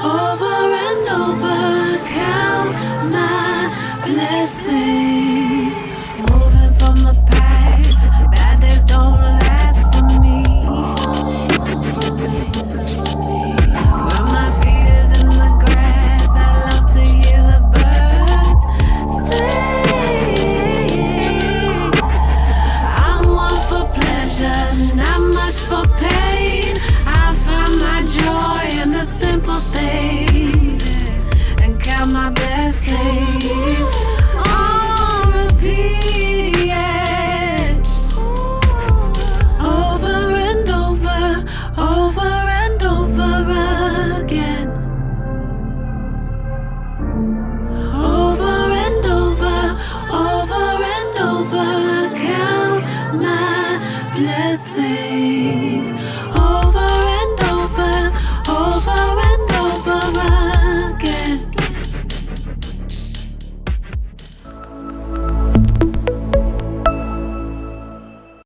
over and over, count my blessings. Moving from the past, bad days don't last for me. When my feet is in the grass, I love to hear the birds sing. I'm one for pleasure, not much for pain. I find my joy in the simple things and count my blessings on repeat, yeah. Over and over again. Over and over, count my blessings.